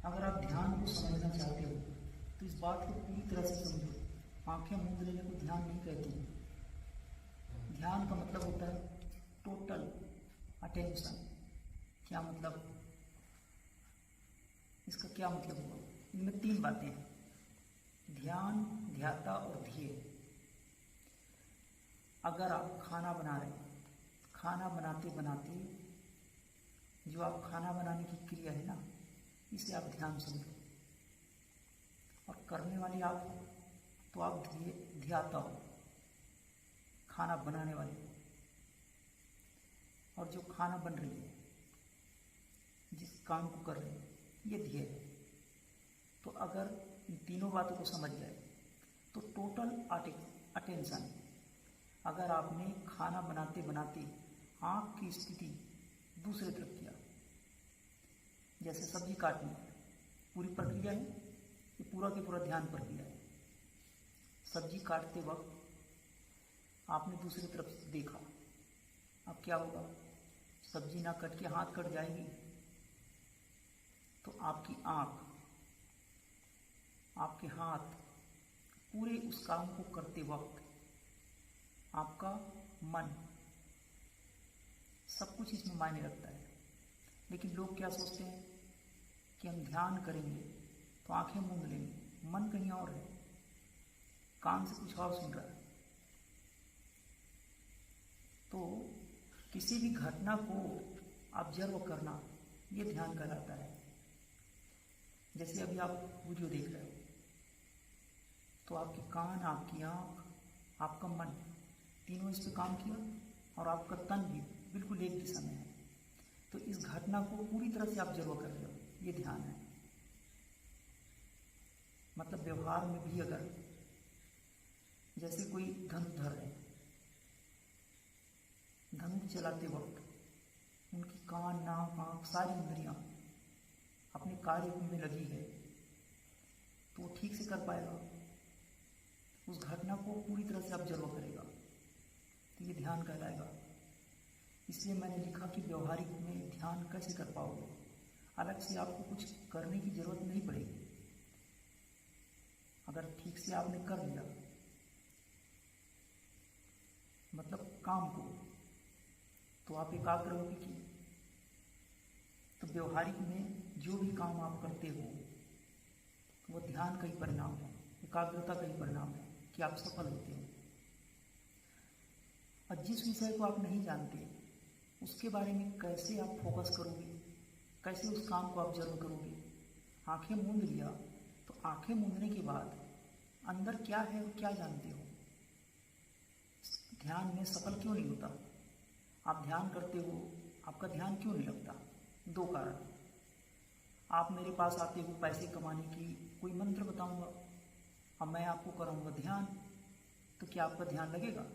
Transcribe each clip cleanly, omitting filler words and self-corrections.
अगर आप ध्यान को समझना चाहते हो तो इस बात को पूरी तरह से समझो। आंखें मूंद लेने को ध्यान नहीं कहते हैं। ध्यान का मतलब होता है टोटल अटेंशन। क्या मतलब, इसका क्या मतलब होगा? इनमें तीन बातें हैं, ध्यान, ध्याता और ध्येय। अगर आप खाना बना रहे हैं, खाना बनाते बनाते जो आप खाना बनाने की क्रिया है ना, इसे आप ध्यान समझो। और करने वाले आप हो तो आप ध्याता हो, खाना बनाने वाले। और जो खाना बन रही है, जिस काम को कर रहे हैं, ये ध्येय है। तो अगर इन तीनों बातों को समझ गए तो टोटल अटेंशन। अगर आपने खाना बनाते बनाते आँख की स्थिति दूसरे तरफ किया, जैसे सब्जी काटनी पूरी प्रक्रिया है, ये पूरा के पूरा ध्यान प्रक्रिया है। सब्जी काटते वक्त आपने दूसरी तरफ देखा, अब क्या होगा? सब्जी ना कट के हाथ कट जाएगी, तो आपकी आँख, आपके हाथ पूरे उस काम को करते वक्त आपका मन, सब कुछ इसमें मायने रखता है। लेकिन लोग क्या सोचते हैं कि हम ध्यान करेंगे तो आंखें मूंद लेंगे, मन कहीं और है, कान से कुछ और सुन रहा है। तो किसी भी घटना को ऑब्जर्व करना, ये ध्यान कहलाता है। जैसे अभी आप वीडियो देख रहे हो तो आपके कान, आपकी आँख, आपका मन, तीनों इस पे काम किया और आपका तन भी बिल्कुल एक दिशा में है। तो इस घटना को पूरी तरह से ऑब्जर्व कर रहे हो, ये ध्यान है। मतलब व्यवहार में भी अगर जैसे कोई धनुर्धर है, धनुष चलाते वक्त उनकी कान, नाक, आँख, सारी इंद्रियां अपने कार्य में लगी है, तो वो ठीक से कर पाएगा, उस घटना को पूरी तरह से ऑब्जर्व करेगा, तो ये ध्यान कहलाएगा। इसलिए मैंने लिखा कि व्यवहारिक में ध्यान कैसे कर पाओगे। अलग से आपको कुछ करने की जरूरत नहीं पड़ेगी। अगर ठीक से आपने कर लिया, मतलब काम को, तो आप एकाग्र होगी कि तो व्यवहारिक में जो भी काम आप करते हो वो ध्यान का ही परिणाम है, एकाग्रता का ही परिणाम है कि आप सफल होते हो। और जिस विषय को आप नहीं जानते उसके बारे में कैसे आप फोकस करोगे, कैसे उस काम को ऑब्जर्व करोगे? आंखें मूंद लिया तो आंखें मूंदने के बाद अंदर क्या है और क्या जानते हो? ध्यान में सफल क्यों नहीं होता? आप ध्यान करते हो, आपका ध्यान क्यों नहीं लगता? दो कारण। आप मेरे पास आते हो पैसे कमाने की, कोई मंत्र बताऊंगा, अब मैं आपको कराऊंगा ध्यान, तो क्या आपका ध्यान लगेगा?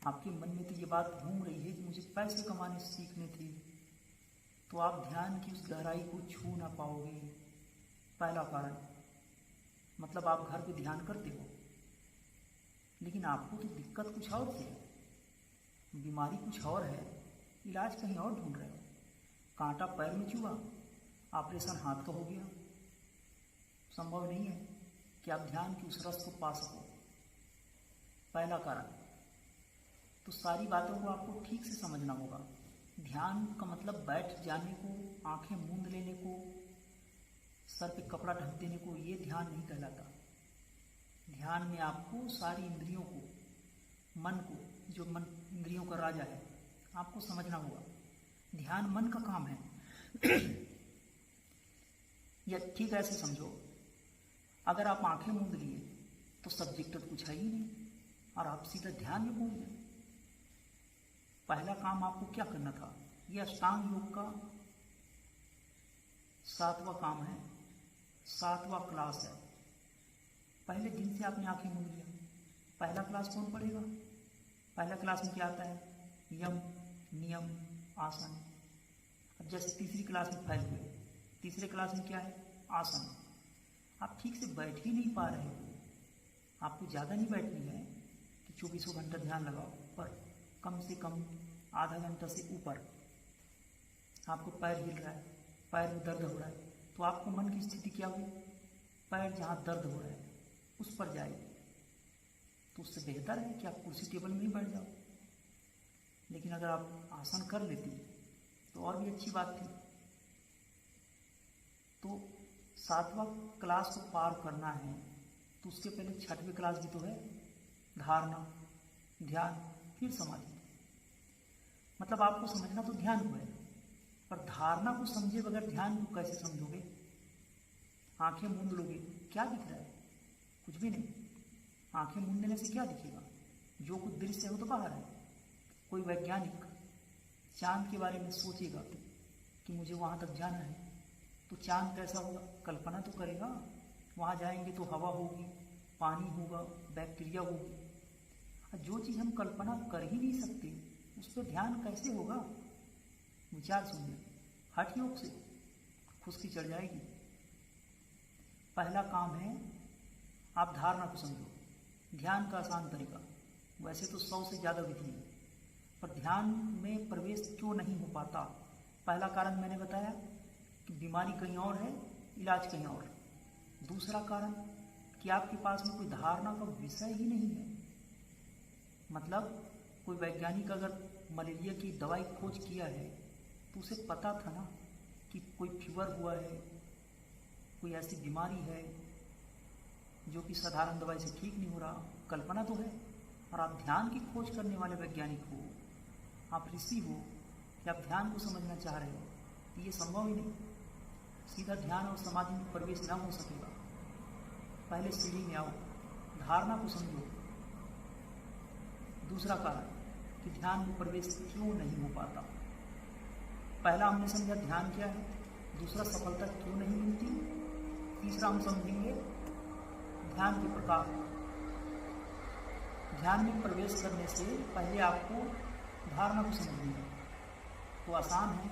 आपके मन में तो ये बात घूम रही है कि मुझे पैसे कमाने सीखने थे, तो आप ध्यान की उस गहराई को छू ना पाओगे। पहला कारण, मतलब आप घर पे ध्यान करते हो लेकिन आपको तो दिक्कत कुछ और है, बीमारी कुछ और है, इलाज कहीं और ढूंढ रहे हो। कांटा पैर में चुभा, ऑपरेशन हाथ का हो गया, संभव नहीं है कि आप ध्यान की उस रस को पा सको। पहला कारण। तो सारी बातों को आपको ठीक से समझना होगा। ध्यान का मतलब बैठ जाने को, आंखें मूंद लेने को, सर पे कपड़ा ढक देने को, ये ध्यान नहीं कहलाता। ध्यान में आपको सारी इंद्रियों को, मन को, जो मन इंद्रियों का राजा है, आपको समझना होगा। ध्यान मन का काम है। या ठीक ऐसे समझो, अगर आप आंखें मूंद लिए तो सब्जेक्ट तो कुछ है ही नहीं और आप सीधा ध्यान में कूद गए। पहला काम आपको क्या करना था? यह अष्टांग योग का 7वां काम है, 7वां क्लास है। पहले दिन से आपने आंखें मूंद लिया, पहला क्लास कौन पढ़ेगा? पहला क्लास में क्या आता है? यम, नियम, आसन। अब जैसे तीसरी क्लास में फैल हुए, तीसरे क्लास में क्या है? आसन। आप ठीक से बैठ ही नहीं पा रहे हो। आपको ज़्यादा नहीं बैठनी है कि 24 घंटा ध्यान लगाओ, पर कम से कम आधा घंटा से ऊपर। आपको पैर हिल रहा है, पैर में दर्द हो रहा है, तो आपको मन की स्थिति क्या हुई, पैर जहाँ दर्द हो रहा है उस पर जाएगी। तो उससे बेहतर है कि आप कुर्सी टेबल में ही बैठ जाओ। लेकिन अगर आप आसन कर लेती तो और भी अच्छी बात थी। तो 7वां क्लास को पार करना है तो उसके पहले 6वीं क्लास भी तो है, धारणा, ध्यान, फिर समाधि। मतलब आपको समझना तो ध्यान को है, पर धारणा को समझे बगैर ध्यान को कैसे समझोगे। आंखें मूंद लोगे, क्या दिख रहा है, कुछ भी नहीं। आंखें मूंद देने से क्या दिखेगा, जो कुछ दृश्य है वो तो बाहर है। कोई वैज्ञानिक चांद के बारे में सोचेगा कि मुझे वहाँ तक जाना है, तो चांद कैसा होगा, कल्पना तो करेगा। वहाँ जाएंगे तो हवा होगी, पानी होगा, बैक्टीरिया होगी। जो चीज़ हम कल्पना कर ही नहीं सकते उस पर ध्यान कैसे होगा। विचार सुनिए, हठ योग से खुश्की चढ़ जाएगी। पहला काम है आप धारणा को समझो। ध्यान का आसान तरीका, वैसे तो 100 से ज़्यादा विधि है, पर ध्यान में प्रवेश क्यों नहीं हो पाता। पहला कारण मैंने बताया कि बीमारी कहीं और है, इलाज कहीं और। दूसरा कारण कि आपके पास में कोई धारणा का विषय ही नहीं है। मतलब कोई वैज्ञानिक अगर मलेरिया की दवाई खोज किया है तो उसे पता था ना कि कोई फीवर हुआ है, कोई ऐसी बीमारी है जो कि साधारण दवाई से ठीक नहीं हो रहा, कल्पना तो है। और आप ध्यान की खोज करने वाले वैज्ञानिक हो, आप ऋषि हो कि आप ध्यान को समझना चाह रहे हो, तो ये संभव ही नहीं। सीधा ध्यान और समाधि में प्रवेश न हो सकेगा। पहले सीढ़ी में आओ, धारणा को समझो। दूसरा कारण कि ध्यान में प्रवेश क्यों नहीं हो पाता। पहला हमने समझा ध्यान क्या है, दूसरा सफलता क्यों नहीं मिलती, तीसरा हम समझेंगे ध्यान के प्रकार। ध्यान में प्रवेश करने से पहले आपको धारणा को समझनी है। तो आसान है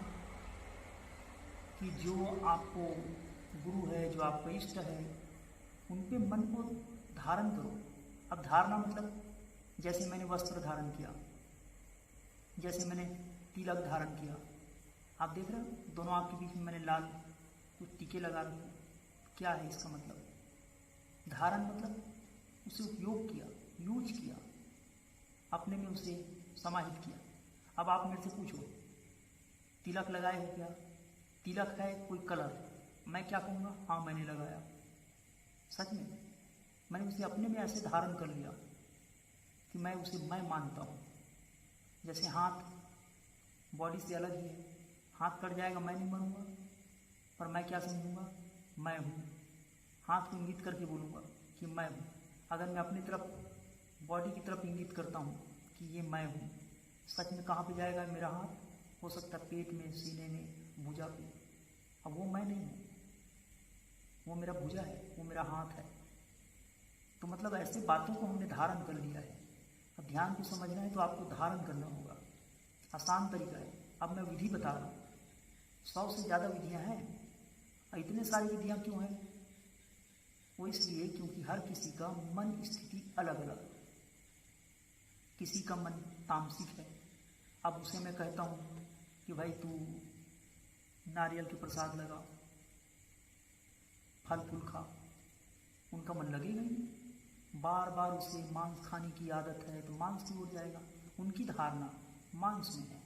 कि जो आपको गुरु है, जो आपका इष्ट है, उन पे मन को धारण करो। अब धारणा मतलब जैसे मैंने वस्त्र धारण किया, जैसे मैंने तिलक धारण किया, आप देख रहे हो दोनों आँख के बीच में मैंने लाल कुछ टीके लगा रखे। क्या है इसका मतलब, धारण मतलब उसे उपयोग किया, यूज किया, अपने में उसे समाहित किया। अब आप मेरे से पूछो तिलक लगाए हो क्या, तिलक है कोई कलर, मैं क्या कहूँगा, हाँ मैंने लगाया। सच में मैंने उसे अपने में ऐसे धारण कर लिया कि मैं उसे मैं मानता हूँ। जैसे हाथ बॉडी से अलग ही है, हाथ कट जाएगा मैं नहीं बनूंगा, पर मैं क्या समझूंगा, मैं हूँ। हाथ को इंगित करके बोलूँगा कि मैं हूँ। अगर मैं अपनी तरफ बॉडी की तरफ इंगित करता हूँ कि ये मैं हूँ, सच में कहाँ पे जाएगा मेरा हाथ, हो सकता है पेट में, सीने में, भुजा पे। अब वो मैं नहीं हूँ, वो मेरा भुजा है, वो मेरा हाथ है। तो मतलब ऐसे बातों को हमने धारण कर लिया है। अब ध्यान को समझना है तो आपको धारण करना होगा। आसान तरीका है। अब मैं विधि बता रहा हूँ, 100 से ज़्यादा विधियाँ हैं। इतने सारी विधियाँ क्यों हैं, वो इसलिए क्योंकि हर किसी का मन स्थिति अलग अलग। किसी का मन तामसिक है, अब उसे मैं कहता हूँ कि भाई तू नारियल के प्रसाद लगा, फल फूल खा, उनका मन लगेगा ही नहीं। बार बार उसे मांस खाने की आदत है तो मांस की ओर जाएगा, उनकी धारणा मांस में है।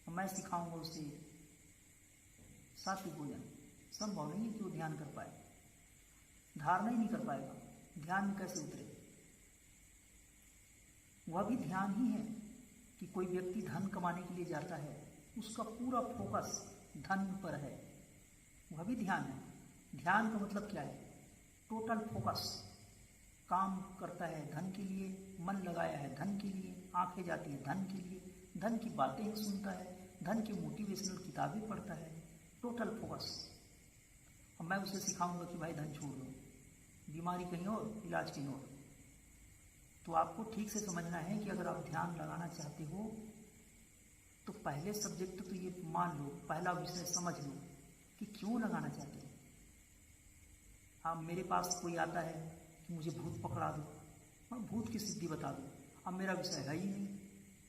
और मैं सिखाऊंगा उसे सात्विक भोजन, संभव नहीं है कि वो ध्यान कर पाए, धारणा ही नहीं कर पाएगा, ध्यान में कैसे उतरे। वह भी ध्यान ही है कि कोई व्यक्ति धन कमाने के लिए जाता है, उसका पूरा फोकस धन पर है, वह भी ध्यान है। ध्यान का मतलब क्या है, टोटल फोकस, काम करता है धन के लिए, मन लगाया है धन के लिए, आंखें जाती है धन के लिए, धन की बातें ही सुनता है, धन की मोटिवेशनल किताबें पढ़ता है, टोटल फोकस। अब मैं उसे सिखाऊंगा कि भाई धन छोड़ दो, बीमारी कहीं और, इलाज कहीं और। तो आपको ठीक से समझना है कि अगर आप ध्यान लगाना चाहते हो तो पहले सब्जेक्ट तो ये मान लो, पहला विषय समझ लो कि क्यों लगाना चाहते हो। अब मेरे पास कोई आता है कि मुझे भूत पकड़ा दो और भूत की सिद्धि बता दो, अब मेरा विषय है ही नहीं,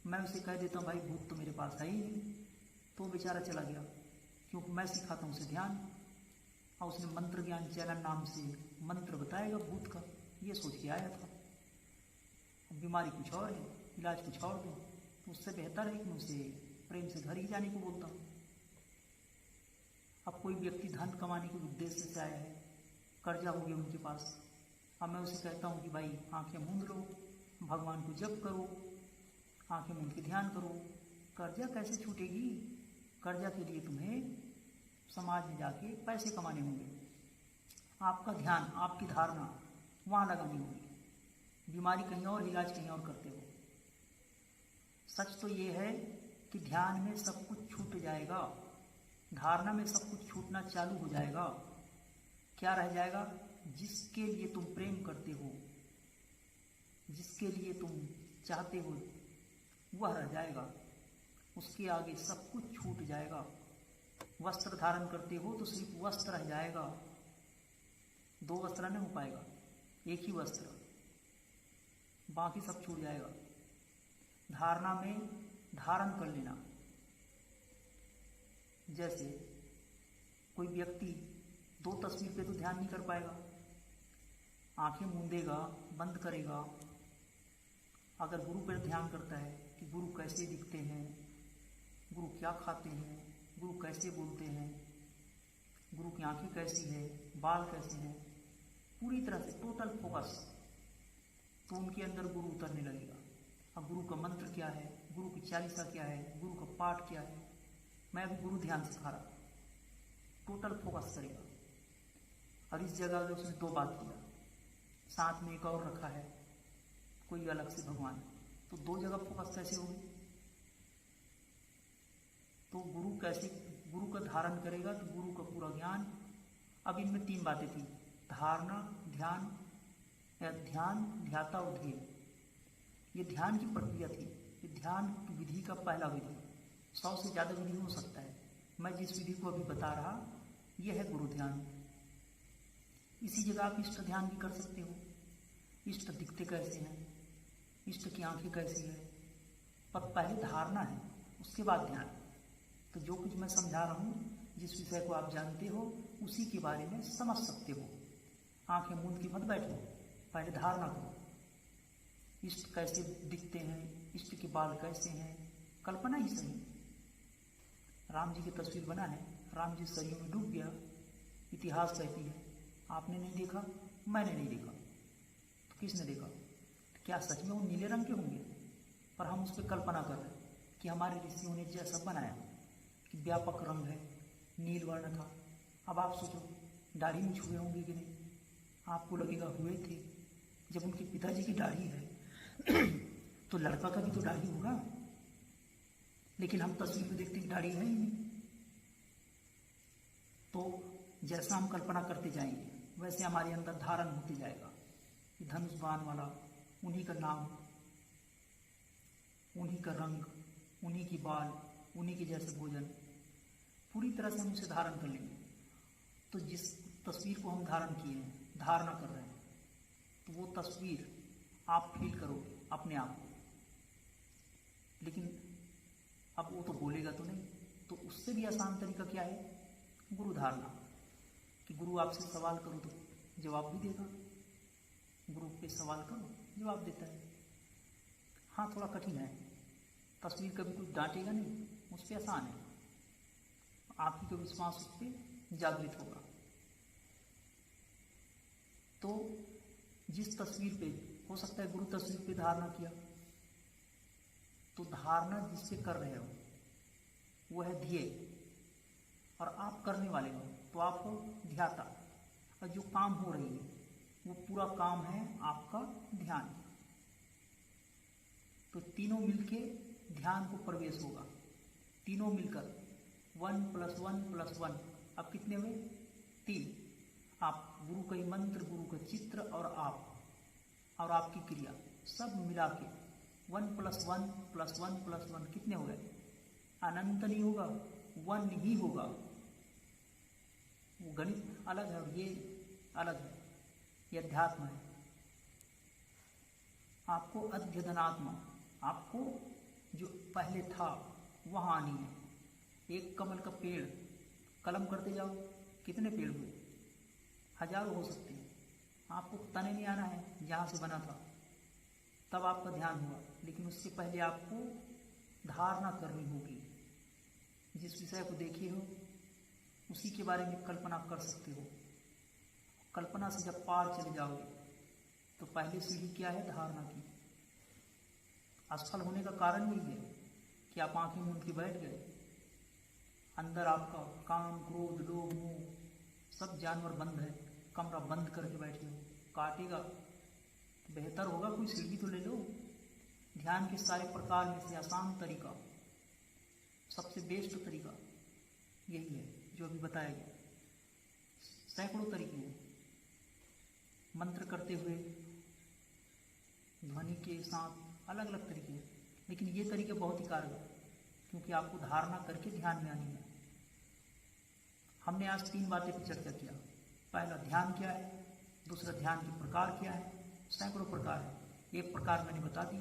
मैं उसे कह देता हूँ भाई भूत तो मेरे पास है ही नहीं, तो बेचारा चला गया, क्योंकि मैं सिखाता हूँ उसे ध्यान। और उसने मंत्र ज्ञान चैनल नाम से मंत्र बताएगा भूत का, ये सोच के आया था। अब बीमारी कुछ और है, इलाज कुछ और दो, तो उससे बेहतर है कि मैं उसे प्रेम से घर ही जाने को बोलता हूँ। अब कोई व्यक्ति धन कमाने के उद्देश्य से आया है, कर्जा हो गया उनके पास, अब मैं उसे कहता हूँ कि भाई आंखें मूंद लो, भगवान को जप करो, आंखें मूंद के ध्यान करो। कर्जा कैसे छूटेगी? कर्जा के लिए तुम्हें समाज में जाके पैसे कमाने होंगे, आपका ध्यान, आपकी धारणा वहाँ लगानी होगी। बीमारी कहीं और, इलाज कहीं और करते हो। सच तो ये है कि ध्यान में सब कुछ छूट जाएगा, धारणा में सब कुछ छूटना चालू हो जाएगा। क्या रह जाएगा? जिसके लिए तुम प्रेम करते हो, जिसके लिए तुम चाहते हो, वह रह जाएगा। उसके आगे सब कुछ छूट जाएगा। वस्त्र धारण करते हो तो सिर्फ वस्त्र रह जाएगा, 2 वस्त्र नहीं हो पाएगा, एक ही वस्त्र, बाकी सब छूट जाएगा। धारणा में धारण कर लेना। जैसे कोई व्यक्ति 2 तस्वीर पे तो ध्यान नहीं कर पाएगा, आंखें मूंदेगा, बंद करेगा। अगर गुरु पर ध्यान करता है कि गुरु कैसे दिखते हैं, गुरु क्या खाते हैं, गुरु कैसे बोलते हैं, गुरु की आंखें कैसी है, बाल कैसे हैं, पूरी तरह से टोटल फोकस, तो उनके अंदर गुरु उतरने लगेगा। अब गुरु का मंत्र क्या है, गुरु की चालीसा क्या है, गुरु का पाठ क्या है, मैं अभी गुरु ध्यान सिखा रहा, टोटल फोकस करेगा। और इस जगह में उसने 2 बात किया, साथ में एक और रखा है कोई अलग से भगवान, तो 2 जगह फोकस कैसे होगी? तो गुरु कैसे, गुरु का धारण करेगा तो गुरु का पूरा ज्ञान। अब इनमें 3 बातें थी, धारणा, ध्यान, या ध्यान, ध्याता और ध्येय। ये ध्यान की प्रक्रिया थी, ये ध्यान की विधि का पहला विधि। 100 से ज़्यादा विधि हो सकता है, मैं जिस विधि को अभी बता रहा यह है गुरु ध्यान। इसी जगह आप इष्ट ध्यान भी कर सकते हो। इष्ट दिखते कैसे हैं, इष्ट की आंखें कैसी है, पर पहले धारणा है, उसके बाद ध्यान। तो जो कुछ मैं समझा रहा हूँ, जिस विषय को आप जानते हो उसी के बारे में समझ सकते हो। आंखें मूंद के मत बैठो, पहले धारणा करो। इष्ट कैसे दिखते हैं, इष्ट के बाल कैसे हैं, कल्पना ही सही। राम जी की तस्वीर बना है, राम जी सरयू में डूब गया, इतिहास कहती है, आपने नहीं देखा, मैंने नहीं देखा, तो किसने देखा? क्या सच में वो नीले रंग के होंगे? पर हम उस पर कल्पना कर रहे हैं कि हमारे ऋषियों ने जैसा बनाया कि व्यापक रंग है, नील वर्ण था। अब आप सोचो दाढ़ी में छुए होंगे कि नहीं? आपको लगेगा हुए थे। जब उनके पिताजी की दाढ़ी है तो लड़का का भी तो दाढ़ी होगा, लेकिन हम तस्वीर में देखते हैं दाढ़ी है ही नहीं। तो जैसा हम कल्पना करते जाएंगे वैसे हमारे अंदर धारण होते जाएगा। धनुष बाण वाला, उन्हीं का नाम, उन्हीं का रंग, उन्हीं की बाल, उन्हीं के जैसे भोजन, पूरी तरह से हम उसे धारण कर लेंगे। तो जिस तस्वीर को हम धारण किए हैं, धारणा कर रहे हैं, तो वो तस्वीर आप फील करोगे अपने आप को। लेकिन अब वो तो बोलेगा तो नहीं, तो उससे भी आसान तरीका क्या है? गुरु धारणा। कि गुरु आपसे सवाल करो तो जवाब भी देगा, गुरु पे सवाल करो जवाब देता है। हाँ थोड़ा कठिन है, तस्वीर कभी कुछ डांटेगा नहीं, उस पर आसान है, आप ही का विश्वास उस पर जागृत होगा। तो जिस तस्वीर पे, हो सकता है गुरु तस्वीर पे धारणा किया, तो धारणा जिस पे कर रहे हो वो है ध्येय, और आप करने वाले हो तो आप हो ध्याता। और जो काम हो रही है वो पूरा काम है आपका ध्यान। तो तीनों मिलके ध्यान को प्रवेश होगा, तीनों मिलकर 1 + 1 + 1, अब कितने हुए? 3। आप गुरु का ही मंत्र, गुरु का चित्र और आपकी क्रिया सब मिला के 1 + 1 + 1 + 1 कितने हो गए? अनंत नहीं होगा, 1 ही होगा। वो गणित अलग है और ये अलग है, ये अध्यात्म है। आपको अध्ययनात्मा, आपको जो पहले था वहाँ आनी है। एक कमल का पेड़, कलम करते जाओ, कितने पेड़ हुए? हजारों हो सकते हैं। आपको तने नहीं आना है जहाँ से बना था, तब आपका ध्यान हुआ, लेकिन उससे पहले आपको धारणा करनी होगी। जिस विषय को देखे हो उसी के बारे में कल्पना कर सकते हो। कल्पना से जब पार चले जाओगे तो पहली सीढ़ी क्या है? धारणा की। असफल होने का कारण यही है कि आप आंखें मूंद के बैठ गए। अंदर आपका काम, क्रोध, लोभ, मोह सब जानवर बंद है, कमरा बंद करके बैठे हो। काटेगा तो बेहतर होगा कोई सीढ़ी तो ले लो। ध्यान के सारे प्रकार में से आसान तरीका, सबसे बेस्ट तरीका यही है जो अभी बताया गया। सैकड़ों तरीके हैं मंत्र करते हुए, ध्वनि के साथ अलग अलग तरीके हैं, लेकिन ये तरीके बहुत ही कारगर, क्योंकि आपको धारणा करके ध्यान में आनी है। हमने आज 3 बातें पर चर्चा किया। पहला, ध्यान क्या है। दूसरा, ध्यान के प्रकार क्या है। सैकड़ों प्रकार है, एक प्रकार मैंने बता दी।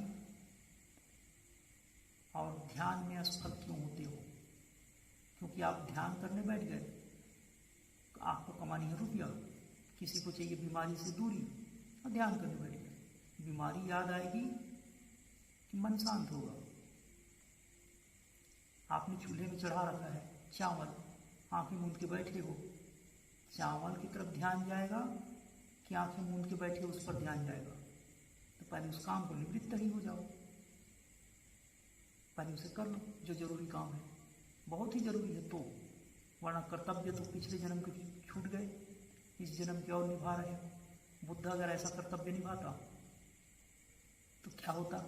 और ध्यान में असफल क्यों होते हो? क्योंकि आप ध्यान करने बैठ गए। आपको कमानी है रुपया, किसी को चाहिए बीमारी से दूरी, और ध्यान करने बैठ गए। बीमारी याद आएगी कि मन शांत होगा। आपने चूल्हे में चढ़ा रखा है चावल, आंखें मूंद के बैठे हो, चावल की तरफ ध्यान जाएगा कि आंखें मूंद के बैठे उस पर ध्यान जाएगा? तो पहले उस काम को निवृत्त ही हो जाओ, पहले उसे कर लो जो जरूरी काम है, बहुत ही जरूरी है तो। वरना कर्तव्य तो पिछले जन्म के छूट गए, इस जन्म के और निभा रहे हो। बुद्ध अगर ऐसा कर्तव्य निभाता तो क्या होता?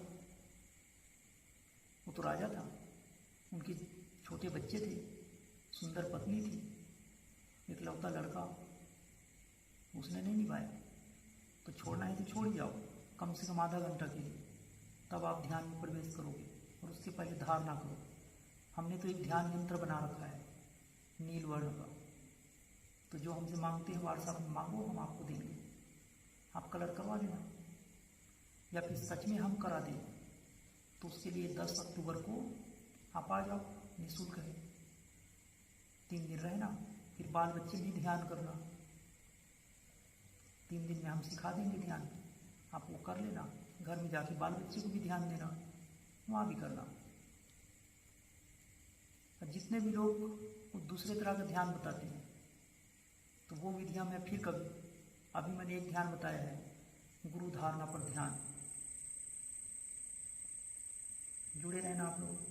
वो तो राजा था, उनके छोटे बच्चे थे, सुंदर पत्नी थी, इकलौता लड़का, उसने नहीं निभाया। तो छोड़ना है तो छोड़ ही जाओ, कम से कम आधा घंटा के लिए, तब आप ध्यान में प्रवेश करोगे। और उसके पहले धारणा करो। हमने तो एक ध्यान यंत्र बना रखा है नील वर्ण का, तो जो हमसे मांगते हैं व्हाट्सएप में मांगो, हम आपको देंगे। आप कलर करवा लेना, या फिर सच में हम करा दें तो उसके लिए 10 अक्टूबर को आप आ जाओ, निःशुल्क है। 3 दिन रहना, फिर बाल बच्चे भी ध्यान करना। 3 दिन में हम सिखा देंगे ध्यान, आप वो कर लेना। घर में जाके बाल बच्चे को भी ध्यान देना, वहाँ भी करना। और जितने भी लोग वो दूसरे तरह का ध्यान बताते हैं, तो वो विधियाँ मैं फिर कभी, अभी मैंने एक ध्यान बताया है, गुरु धारणा पर ध्यान। जुड़े रहना आप लोग।